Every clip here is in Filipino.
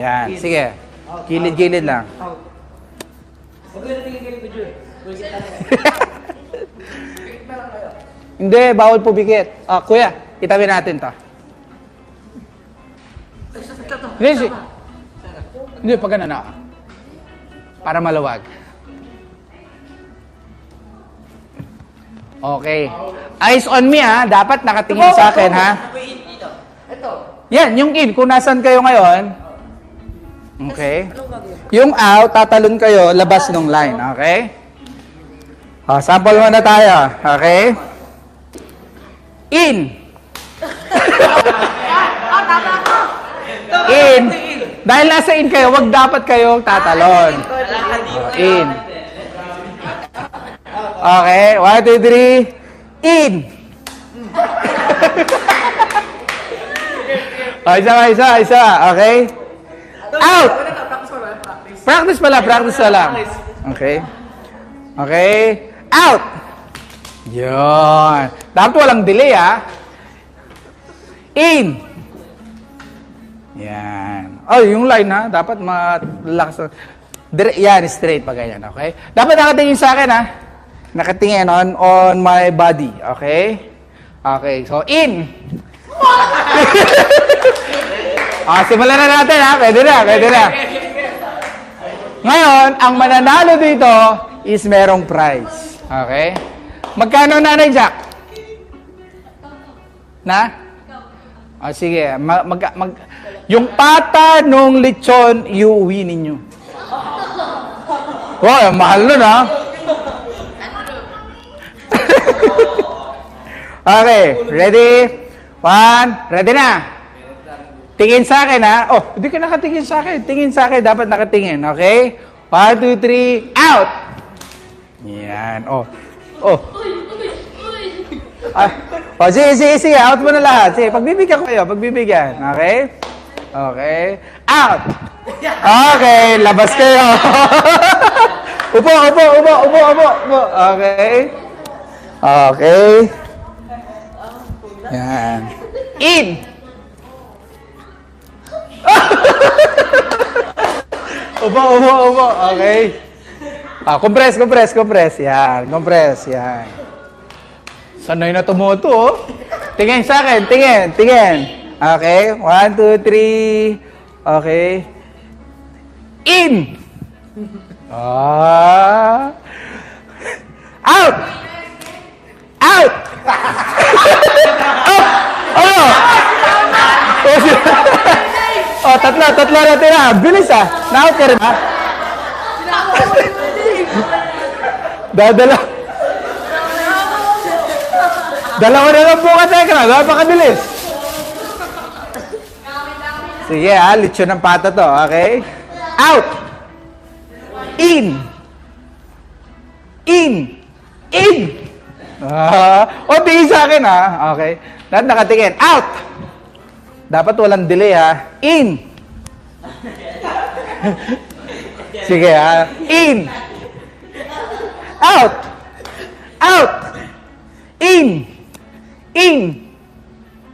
Yan, sige. Gilid-gilid lang. Huwag na tingin-gilid ko, Jun. Hindi, bawal pubikit. Kuya, itabi natin to. Hindi, hindi, pag ganun na. Para maluwag. Okay. Eyes on me, ha. Dapat nakatingin sa akin, ha. Yan, yung in. Kung nasan kayo ngayon. Okay. Yung out, tatalon kayo, labas ng line. Okay? Sample muna tayo. Okay? In. In. Dahil nasa in kayo, wag dapat kayong tatalon. In. Okay, 1, 2, 3. In. Isa. Okay? Out. Practice pala. Okay. Okay. Out. Yun. Dapat walang delay, ha? In. Yan. Oh, yung line, ha? Dapat malakas. Yan, straight pa ganyan, okay? Dapat nakatingin sa akin, ha? Nakatingin on my body, okay? Okay, so in. Simulan na natin, ha? Pwede na. Ngayon, ang mananalo dito is merong prize. Okay? Magkano, Nanay Jack? Na? Sige. Yung pata nung lechon, iuwi ninyo. Wow, mahal nun, ha? Okay, ready? 1, ready na? Tingin sa akin, ha? Oh, hindi ka nakatingin sa akin. Tingin sa akin, dapat nakatingin, okay? 1, 2, 3, out! Yan, oh. Sige, out mo na lahat. Sige, pagbibigyan ko kayo, okay? Okay, out! Okay, labas kayo. Upo. Okay. Yan. In! Upo. Okay. Compress. Yan. Sanay na tumuto, oh. Tingin sa akin. Tingin. Okay. 1, 2, 3. Okay. In! Out! Tatlo natin, ha? Bilis, ha? Na-out ka rin, ha? Dalawa na lang po ka, Tekra. Napakabilis. Sige, ha? Lechon ng pata to, okay? Out! In! Tingin sa akin, ha? Okay. Dapat nakatingin. Out! Dapat walang delay, ha? In! Sige, ha? In! Out! In!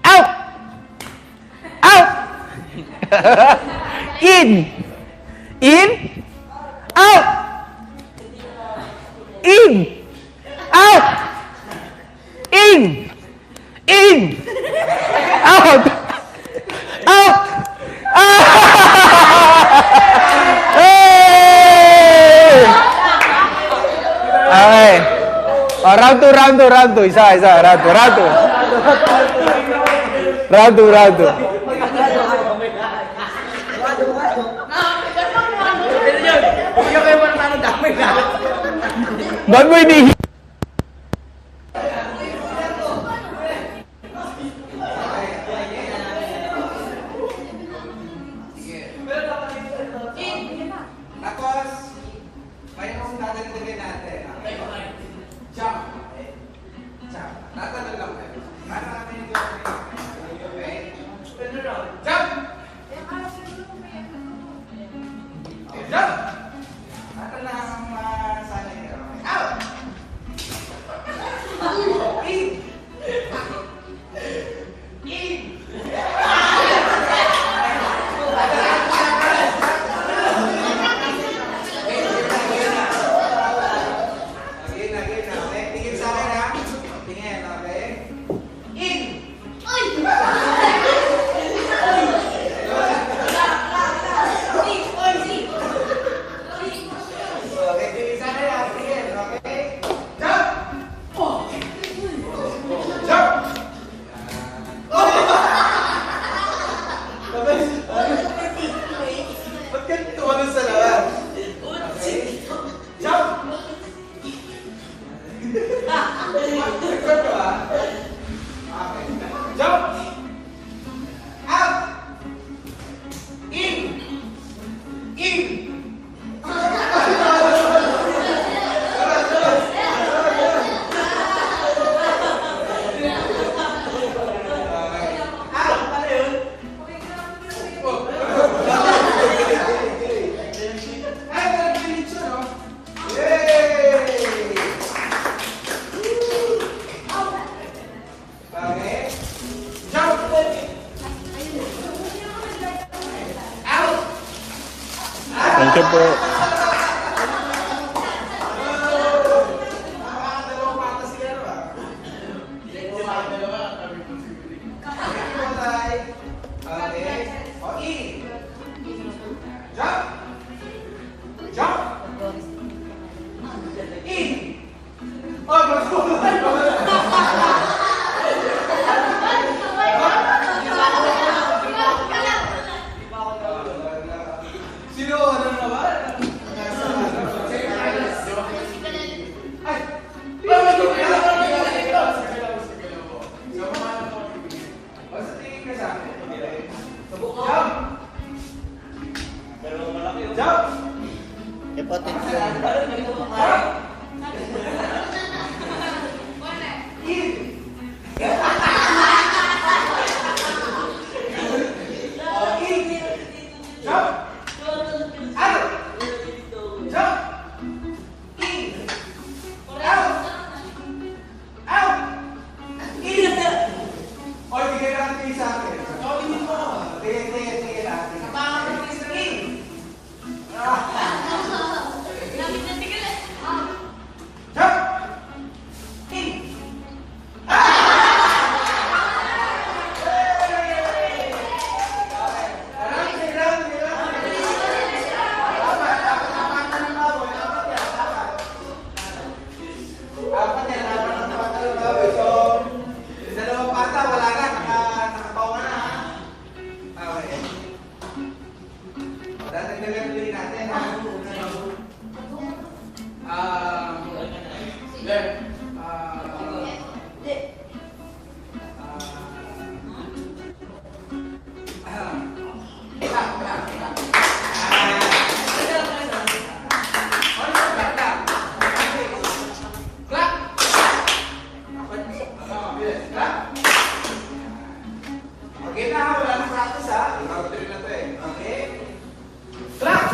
Out! In! Out! Out! Okay. Round 2. Isa. Round 2. Ba't mo hindi? you po. Okay na, wala nang practice ha. Round 3 na to eh. Okay? Clap!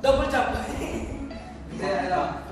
Double jump. Hindi, ano?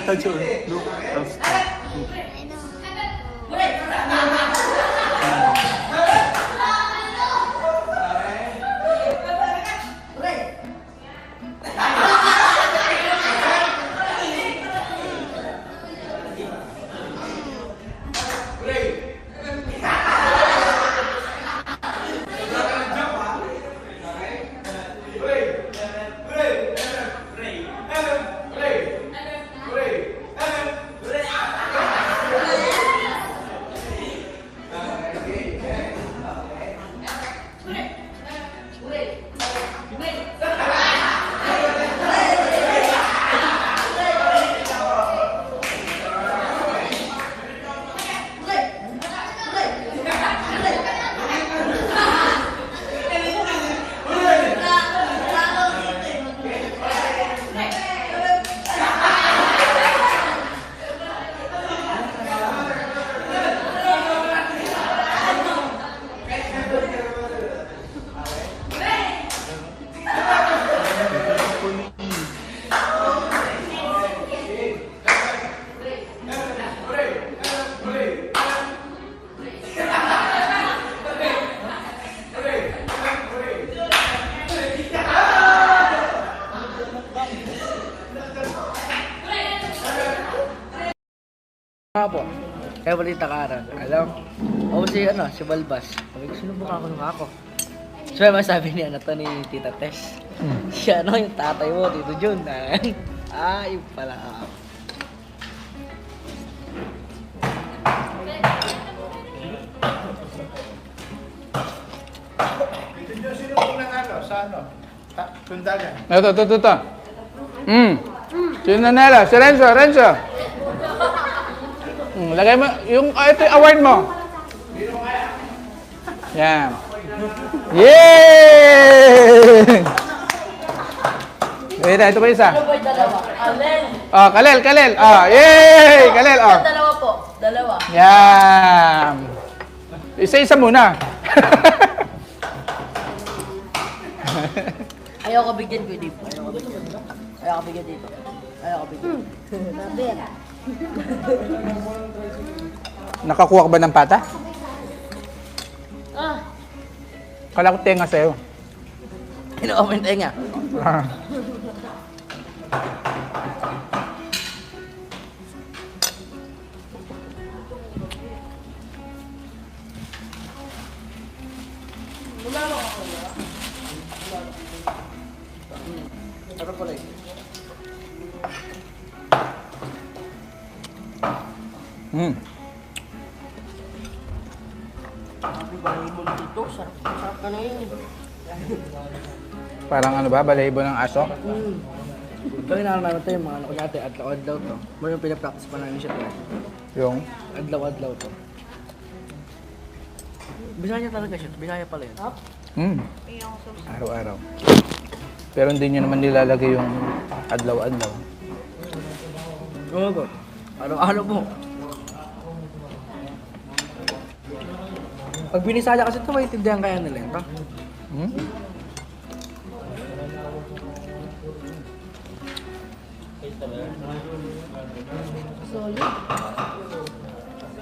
Tita Jo. Look. Nga po. Kaya balita ka aral. Alam? O si Balbas. Sabi ko, sino mukha ko nung ako? So, masabi niya, to ni Tita Tess. Siya, yung tatay mo, Tito Jun. Yung pala. Sino po sa Tundagan? Ito. Sino nanalo? Si Renzo. Lagay mo, ito yung award mo. Yan. Yay! Ito pa isa. Ano ba yung dalawa? Kalel. Oh, Kalel. Oh, yay! Kalel, oh. Dalawa po. Dalawa. Yan. Isa-isa muna. Ayaw ko bigyan ko dito. Ayaw ko bigyan dito. Nakakuha ka ba ng pata? Ah. Kala ko tenga sa'yo. Kinuha mo yung tenga. Ah. Sarap pala eh. Sarap ka na yun. Parang ano ba, balahibo ng aso? Ito yung naman ito yung mga ano ko natin, adlaw-adlaw to. Mo yung pinapractice pa namin siya to. Yung? Adlaw-adlaw to. Bisaya talaga siya, Bisaya pala yun. Araw-araw. Pero hindi nyo naman nilalagay yung adlaw-adlaw. Oo ba? Araw-araw po. Pag binisaya kasi ito, maintindihan kaya nila yun.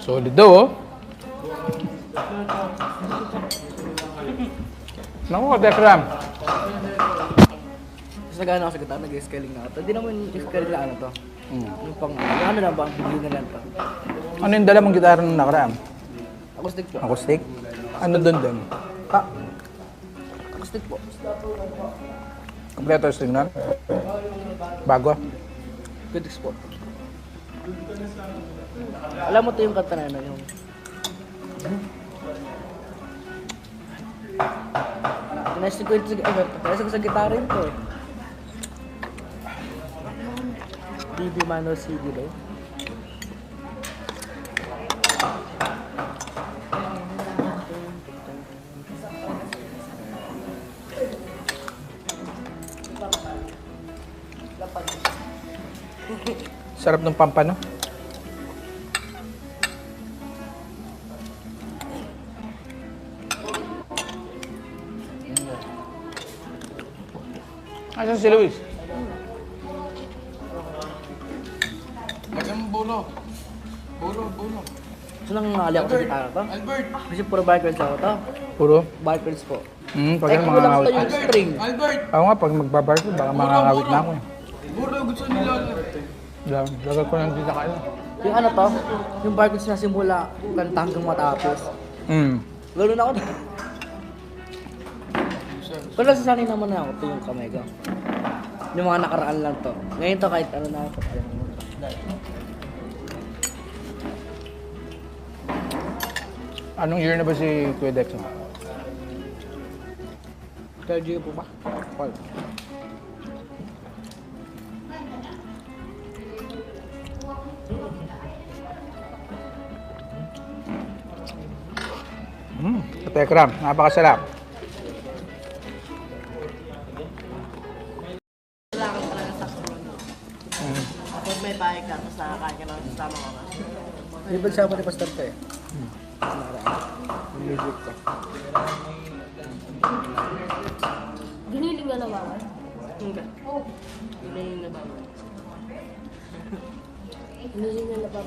Solid daw, oh. Naku, Dekram. Tapos nag-ano ako sa gitara, nag-scaling na ako. Hindi naman yung scaling na ano to. Yung pang ano lang ba, ang bigli na lang to. Ano yung dala mong gitara nung nakaraan? Acoustic po. Acoustic? Ano doon? Acoustic po. Kompleto yung signal? Bago? Good export. Alam mo to yung kanta na ano, yung... Tinastin ko sa gitara yun to eh. BB Mano CD daw. Sarap ng pampano. Asan si Luis? Bulo. Bulo. So nang ngali ako sa gitara to? Albert. Kasi puro barcodes ako to. Puro? Barcodes po. Pag Eh, ano, kulang mangangawit. to yung string. Albert. Ako nga, pag magbabarko, baka mangangawit na ako eh. Bulo, gusto ni Lolo. Lagay ko lang dito kayo. Yung ano to, yung barcodes na simula kanta hanggang matapos. Lalo na ako. Pero nasasanay naman na ako to yung kamay ko. Yung mga nakaraan lang to. Ngayon to kahit ano na ako. Anong year na ba si Kuya Dex? Third year po ba? Paul. Katekram, napakasarap. Kailangan talaga sa corona. Kapag may bahay ka, tapos nakakain ka ng kasama ko ka. Ibig sa ako ni Pastor to eh. Yung music ko. Giniling na naman. Hindi. Hindi yung nabawal. Giniling na naman.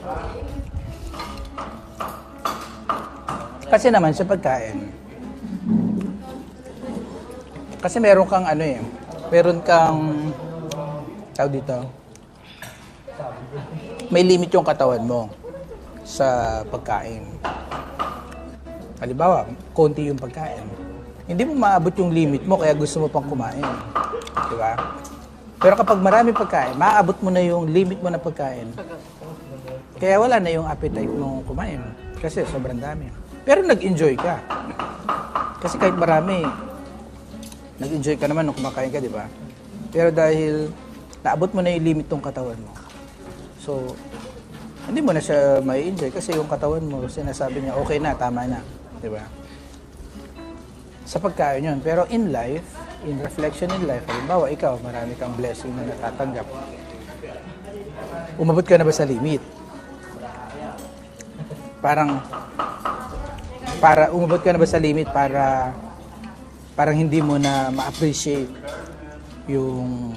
Kasi naman sa pagkain. Kasi meron kang ano eh. Meron kang tawag dito. May limit yung katawan mo sa pagkain. Halimbawa, konti yung pagkain. Hindi mo maabot yung limit mo kaya gusto mo pang kumain. Di ba? Pero kapag marami pagkain, maaabot mo na yung limit mo na pagkain. Kaya wala na yung appetite mong kumain. Kasi sobrang dami. Pero nag-enjoy ka. Kasi kahit marami, nag-enjoy ka naman nung kumakain ka, di ba? Pero dahil naabot mo na yung limit ng katawan mo. So, hindi mo na siya may enjoy kasi yung katawan mo, sinasabi niya, okay na, tama na. Di ba? Sa pagkain yun. Pero in life, in reflection in life, halimbawa, ikaw, marami kang blessing na natatanggap. Umabot ka na ba sa limit? Umabot ka na ba sa limit parang hindi mo na ma-appreciate yung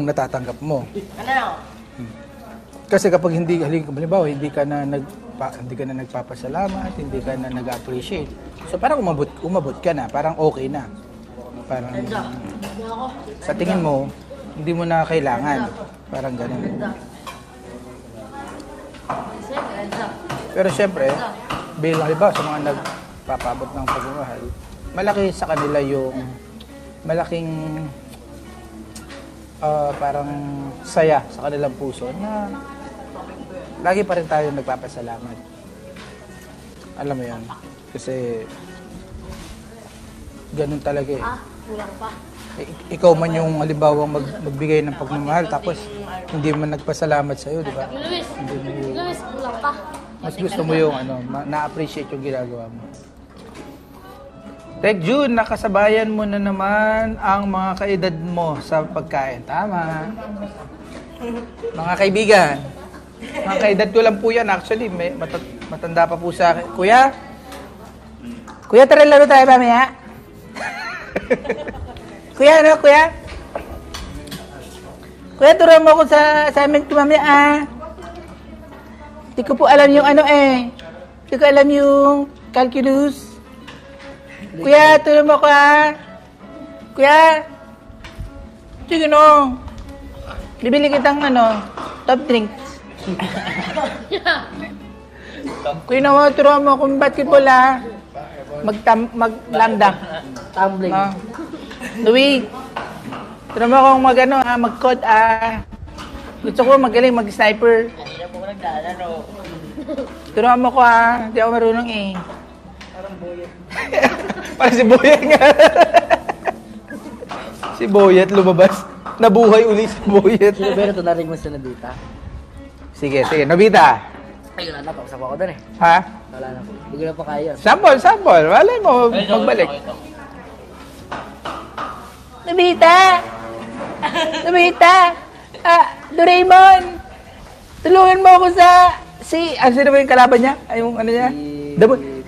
natatanggap mo. Ano? Kasi kapag halimbawa, hindi ka na nagpapasalamat, hindi ka na nag-appreciate. So parang umabot ka na, parang okay na. Parang sa tingin mo, hindi mo na kailangan. Parang ganun. Pero syempre, bilang halimbawa sa mga nagpapabot ng pagmamahal, malaki sa kanila yung malaking parang saya sa kanilang puso na lagi pa rin tayo nagpapasalamat. Alam mo yan? Kasi ganun talaga eh. Kulang pa. Ikaw man yung halimbawa magbigay ng pagmamahal tapos hindi man nagpasalamat sa'yo, di ba? Luis, kulang pa. Mas gusto mo yung na-appreciate yung ginagawa mo. Tek June, nakasabayan mo na naman ang mga kaedad mo sa pagkain. Tama. Mga kaibigan, mga kaedad ko lang po yan. Actually, matanda pa po sa akin. Kuya, tara laro tayo mamaya. Kuya, Kuya, turuan mo ako sa assignment ko mamaya, Hindi ko po alam yung Hindi ko alam yung calculus. Kuya, turuan mo ako Kuya, sige no. Bibili kitang top drinks. Kuya naman, turuan mo akong basketball Maglanda. Tumbling. Louis, turuan mo akong mag-code Gusto ko magaling mag-sniper. Hindi na po ko naglalaro. Turuan mo ko Hindi ako marunong eh. Parang Boyet. Parang si Boyet nga. Si Boyet lumabas. Nabuhay uli si Boyet. Sino ba ito narinig mo sa Nabita? Sige. Nobita. Ay, wala na. Pausap ako doon eh. Ha? Wala na. Hindi ko na pa kaya. Sample. Malay mo, magbalik. Nobita! Doraemon! Tulungan mo ako sino ba yung kalaban niya? Ay, yung niya?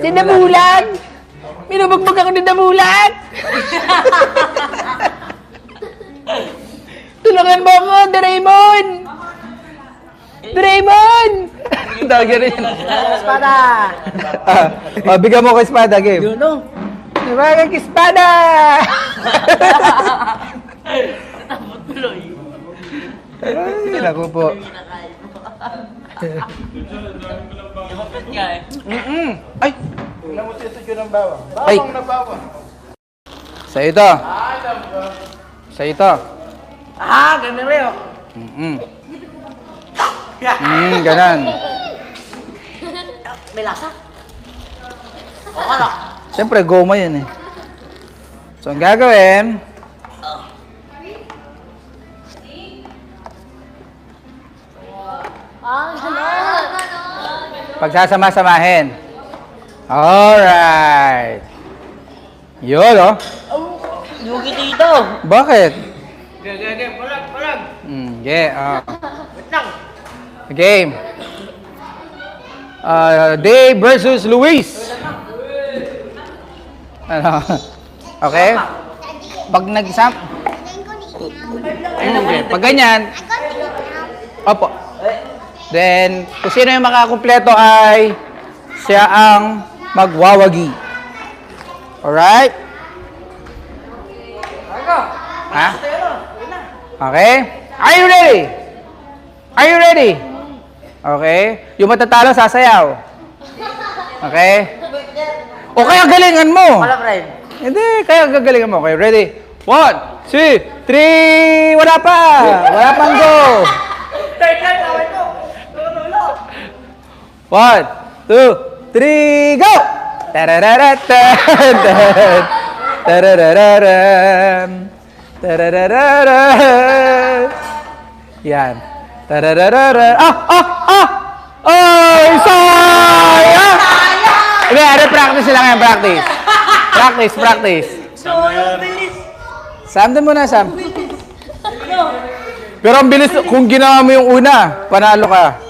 Si Damulag! Minubugbog ako ni Damulag! Tulungan mo ako, Doraemon! Draymond! Tawag rin. Espada! Bigyan mo ko espada, game. Yun no. Diba, espada! Tapos tuloy. Ay, naku po. Kapit nga eh. Ay! Namuti yun ng bawang. Ay! Bawang na bawang. Sa ito. Sa ito. Ganun rin oh. Ganan. May lasa. O ano? Siyempre, goma yun eh. So, ang gagawin, pagsasama-samahin. Alright. Yun, oh. Yugi dito. Bakit? Gagagay, palag. Yeah, Wait lang. game. Dave versus Luis. Ano? Okay? Pag nagsam... Okay. Pag ganyan... Opo. Then, kung sino yung makakumpleto ay siya ang magwawagi. Alright? Ha? Okay? Are you ready? Are you ready? Okay? Yung matatalo, sasayaw. Okay? O kaya galingan mo. Wala, friend. Hindi, kaya gagalingan mo. Okay, ready? 1, 2, 3, wala pa! Wala pang go! 1, 2, 3, go! Tarararatan! Tararararam! Tararararam! Yan. Tararararam! Ay, sayang! Hindi, practice lang yan, practice. Practice. Sam, doon muna, Sam. Pero ang bilis, kung ginawa mo yung una, panalo ka.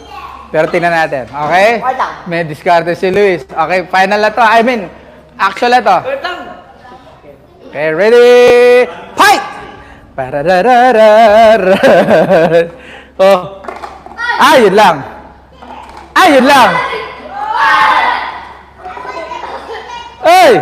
Pero tingnan natin, okay? May discard si Luis. Okay, final na to. I mean, actual na to. Okay, ready? Fight! Pararararar. Oh. Yun lang. Yun lang. Hey!